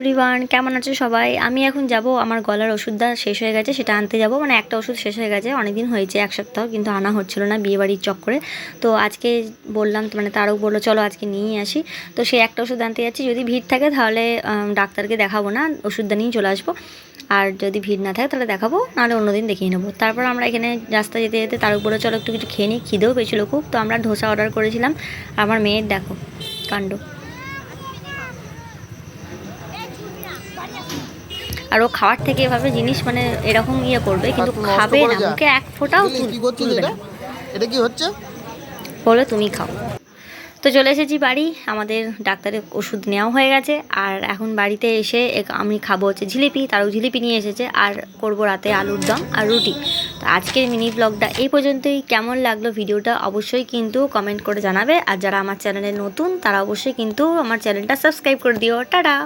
Everyone, কেমন আছো সবাই? আমি এখন যাব আমার গলার ওষুধটা শেষ হয়ে গেছে, সেটা আনতে যাব। মানে একটা ওষুধ শেষ হয়ে গেছে, অনেকদিন হয়েছে, এক সপ্তাহ, কিন্তু আনা হচ্ছিল না বিয়েবাড়ির চক্করে। তো আজকে বললাম, মানে তারও বললো চলো আজকে নিয়েই আসি। তো সেই একটা ওষুধ আনতে যাচ্ছি। যদি ভিড় থাকে তাহলে ডাক্তারকে দেখাবো না, ওষুধটা নিয়ে চলে আসবো। আর যদি ভিড় না থাকে তাহলে দেখাবো, নাহলে অন্যদিন দেখিয়ে নেবো। তারপর আমরা এখানে রাস্তা যেতে যেতে তার উপরে চলো একটু কিছু খেয়ে নিই, খিদেও পেয়েছিলো খুব। তো আমরা ধোসা অর্ডার করেছিলাম। আমার মেয়ের দেখো কাণ্ড, আর ও খাওয়ার থেকে এভাবে জিনিস মানে এরকম করবে, কিন্তু খাবে না, মুখে এক ফোঁটাও তুলবে না, এটা কি হচ্ছে বলে তুমি খাও। তো চলে এসেছি বাড়ি, আমাদের ডাক্তারের ওষুধ নেওয়া হয়ে গেছে। আর এখন বাড়িতে এসে আমি খাবো হচ্ছে জিলিপি, তারও জিলিপি নিয়ে এসেছে। আর করবো রাতে আলুর দম আর রুটি। তো আজকের মিনি ব্লগটা এই পর্যন্তই। কেমন লাগলো ভিডিওটা অবশ্যই কিন্তু কমেন্ট করে জানাবে। আর যারা আমার চ্যানেলে নতুন তারা অবশ্যই কিন্তু আমার চ্যানেলটা সাবস্ক্রাইব করে দিও। টাটা।